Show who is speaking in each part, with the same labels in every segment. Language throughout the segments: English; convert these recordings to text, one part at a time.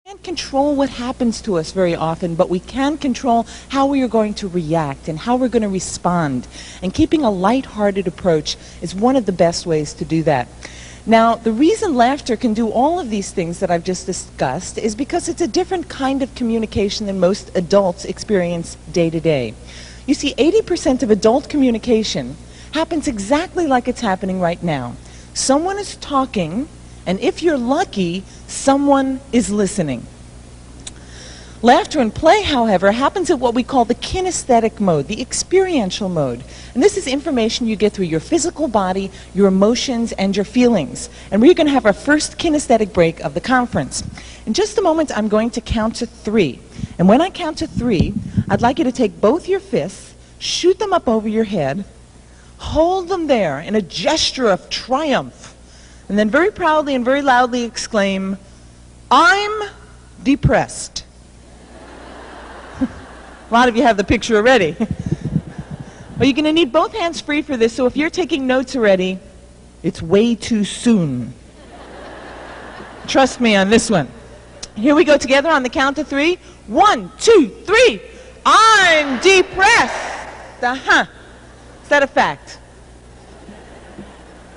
Speaker 1: Can't control what happens to us very often, but we can control how we are going to react and how we're going to respond. And keeping a light-hearted approach is one of the best ways to do that. Now, the reason laughter can do all of these things that I've just discussed is because it's a different kind of communication than most adults experience day to day. You see, 80% of adult communication happens exactly like it's happening right now. Someone is talking, and if you're lucky, someone is listening. Laughter and play, however, happens at what we call the kinesthetic mode, the experiential mode. And this is information you get through your physical body, your emotions, and your feelings. And we're going to have our first kinesthetic break of the conference. In just a moment, I'm going to count to 3. And when I count to 3, I'd like you to take both your fists, shoot them up over your head, hold them there in a gesture of triumph, and then very proudly and very loudly exclaim, "I'm depressed." A lot of you have the picture already. Well, you're going to need both hands free for this, so if you're taking notes already, it's way too soon. Trust me on this one. Here we go together on the count of 3. 1, 2, 3. I'm depressed. Is that a fact?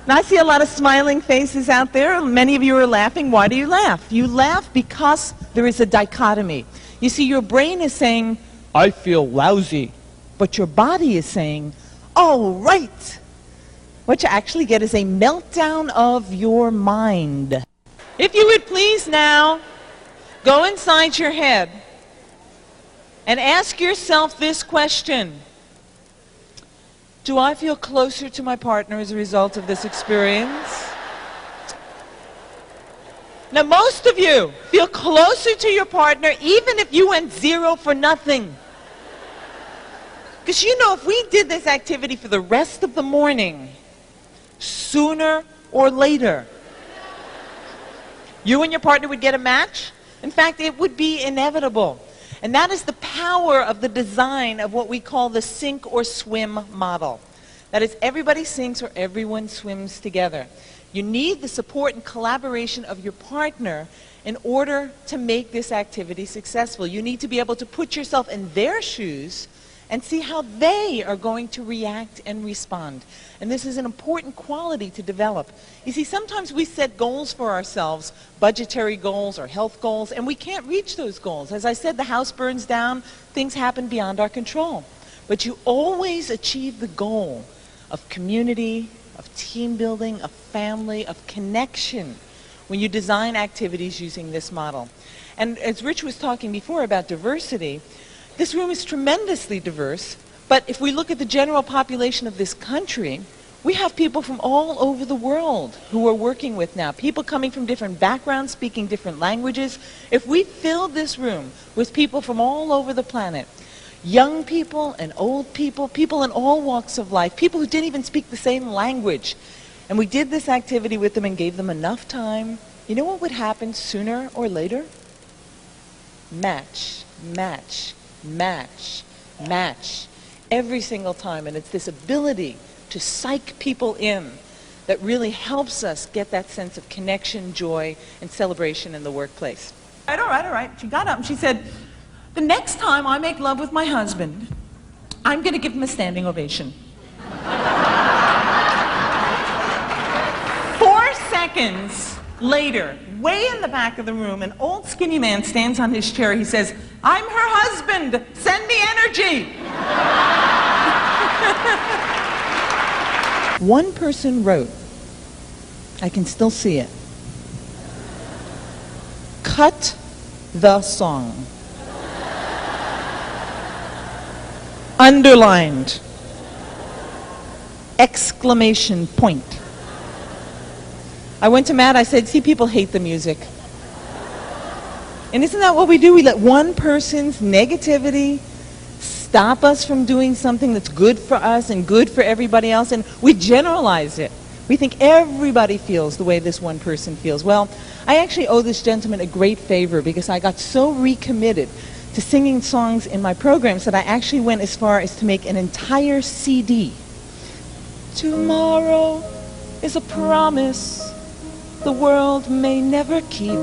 Speaker 1: Now, I see a lot of smiling faces out there. Many of you are laughing. Why do you laugh? You laugh because there is a dichotomy. You see, your brain is saying, "I feel lousy," but your body is saying, "Oh, right." What you actually get is a meltdown of your mind. If you would please now go inside your head and ask yourself this question: do I feel closer to my partner as a result of this experience? Now, most of you feel closer to your partner even if you went 0 for nothing. Because you know, if we did this activity for the rest of the morning, sooner or later, you and your partner would get a match. In fact, it would be inevitable. And that is the power of the design of what we call the sink or swim model. That is, everybody sinks or everyone swims together. You need the support and collaboration of your partner in order to make this activity successful. You need to be able to put yourself in their shoes and see how they are going to react and respond. And this is an important quality to develop. You see, sometimes we set goals for ourselves, budgetary goals or health goals, and we can't reach those goals. As I said, the house burns down, things happen beyond our control. But you always achieve the goal of community, of team building, of family, of connection when you design activities using this model. And as Rich was talking before about diversity, this room is tremendously diverse, but if we look at the general population of this country, we have people from all over the world who we're working with now, people coming from different backgrounds, speaking different languages. If we filled this room with people from all over the planet, young people and old people, people in all walks of life, people who didn't even speak the same language, and we did this activity with them and gave them enough time, you know what would happen sooner or later? Match, match, match, match, every single time. And it's this ability to psych people in that really helps us get that sense of connection, joy, and celebration in the workplace. All right. She got up and she said, "The next time I make love with my husband, I'm going to give him a standing ovation." 4 seconds later, way in the back of the room, an old skinny man stands on his chair. He says, "I'm her husband. Send me energy." One person wrote, I can still see it, "Cut the song." Underlined. Exclamation point. I went to Matt, I said, "See, people hate the music." And isn't that what we do? We let one person's negativity stop us from doing something that's good for us and good for everybody else, and we generalize it. We think everybody feels the way this one person feels. Well, I actually owe this gentleman a great favor because I got so recommitted to singing songs in my programs that I actually went as far as to make an entire CD. Tomorrow is a promise the world may never keep.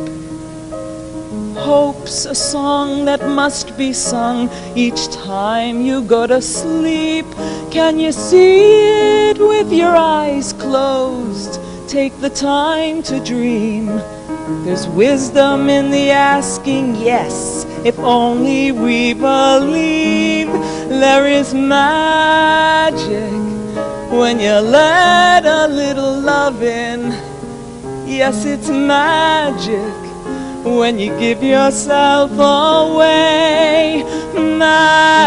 Speaker 1: hope's a song that must be sung each time you go to sleep. Can you see it with your eyes closed? Take the time to dream. There's wisdom in the asking, yes, if only we believe. There is magic when you let a little love in. Yes, it's magic when you give yourself away. Magic,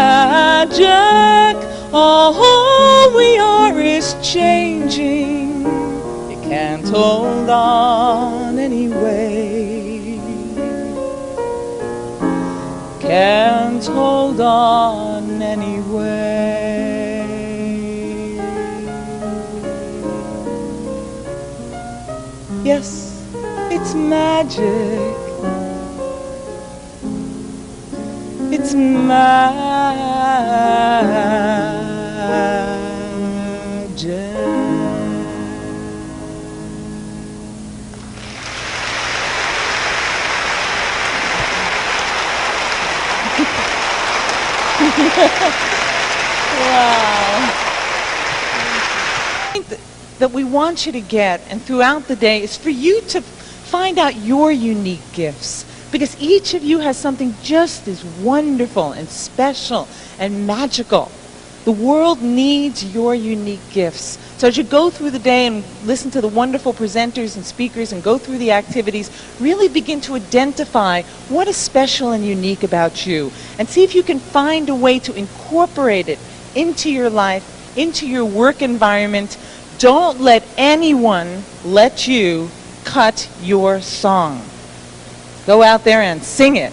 Speaker 1: all we are is changing. You can't hold on anyway. Can't hold on anyway. Yes, it's magic. It's magic. Wow. That we want you to get, and throughout the day, is for you to find out your unique gifts, because each of you has something just as wonderful and special and magical. The world needs your unique gifts. So as you go through the day and listen to the wonderful presenters and speakers and go through the activities, really begin to identify what is special and unique about you, and see if you can find a way to incorporate it into your life, into your work environment. Don't let anyone let you cut your song. Go out there and sing it.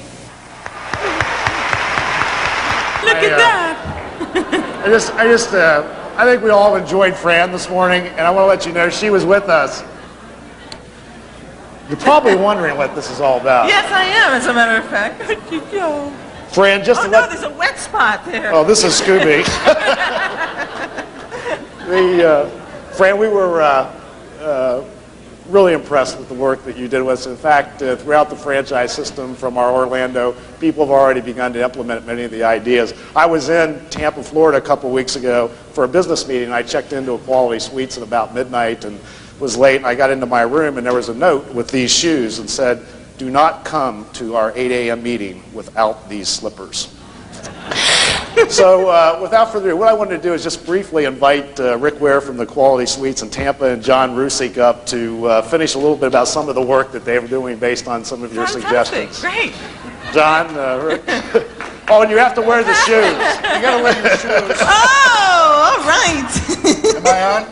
Speaker 1: Look at that.
Speaker 2: I think we all enjoyed Fran this morning, and I want to let you know she was with us. You're probably wondering what this is all about.
Speaker 1: Yes, I am, as a matter of fact.
Speaker 2: Fran, just
Speaker 1: oh,
Speaker 2: to
Speaker 1: no,
Speaker 2: let...
Speaker 1: there's a wet spot there.
Speaker 2: Oh, this is Scooby. Fran, we were really impressed with the work that you did with us. In fact, throughout the franchise system from our Orlando, people have already begun to implement many of the ideas. I was in Tampa, Florida a couple weeks ago for a business meeting. I checked into a Quality Suites at about midnight and was late. And I got into my room and there was a note with these shoes and said, "Do not come to our 8 a.m. meeting without these slippers." So without further ado, what I wanted to do is just briefly invite Rick Ware from the Quality Suites in Tampa and John Rusick up to finish a little bit about some of the work that they're doing based on some of your suggestions.
Speaker 1: Great.
Speaker 2: John, Rick. Oh, and you have to wear the shoes. You got to wear the shoes.
Speaker 1: Oh, all right.
Speaker 3: Am I on?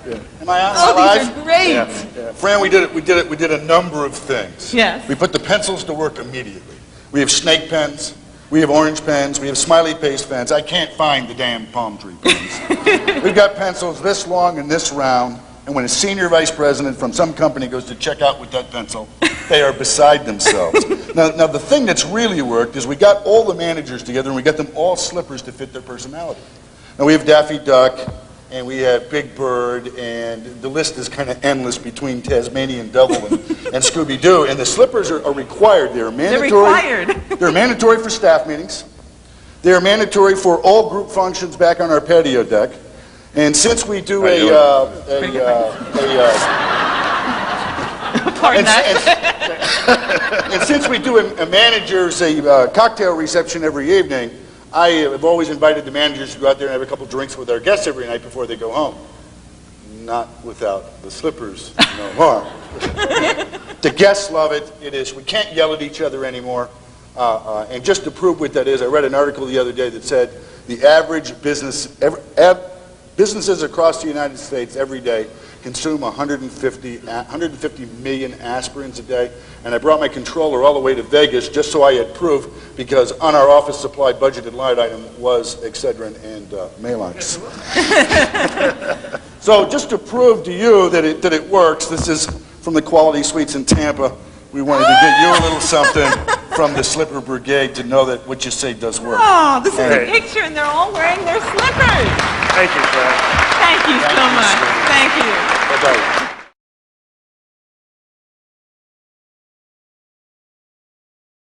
Speaker 2: Yeah.
Speaker 3: Am I on?
Speaker 1: Oh, these are great.
Speaker 2: Yeah.
Speaker 3: Fran, we did a number of things.
Speaker 1: Yes.
Speaker 3: We put the pencils to work immediately. We have snake pens. We have orange pens. We have smiley paste pens. I can't find the damn palm tree pens. We've got pencils this long and this round, and when a senior vice president from some company goes to check out with that pencil, they are beside themselves. Now, the thing that's really worked is we got all the managers together and we got them all slippers to fit their personality. Now, we have Daffy Duck, and we have Big Bird, and the list is kind of endless between Tasmanian Devil and Scooby-Doo. And the slippers are required. They're mandatory.
Speaker 1: They're required.
Speaker 3: They're mandatory for staff meetings. They're mandatory for all group functions back on our patio deck. And since we do and since we do a manager's cocktail reception every evening, I have always invited the managers to go out there and have a couple drinks with our guests every night before they go home. Not without the slippers, no more. The guests love it. We can't yell at each other anymore. And just to prove what that is, I read an article the other day that said the average businesses across the United States every day consume 150 million aspirins a day. And I brought my controller all the way to Vegas just so I had proof, because on our office supply budgeted line item was Excedrin and Maalox. So just to prove to you that it works, this is from the Quality Suites in Tampa. We wanted to get you a little something from the Slipper Brigade to know that what you say does work.
Speaker 1: Oh, this is a picture, and they're all wearing their slippers.
Speaker 2: Thank you, Fran.
Speaker 1: Thank you so much. Thank you.
Speaker 2: Bye-bye.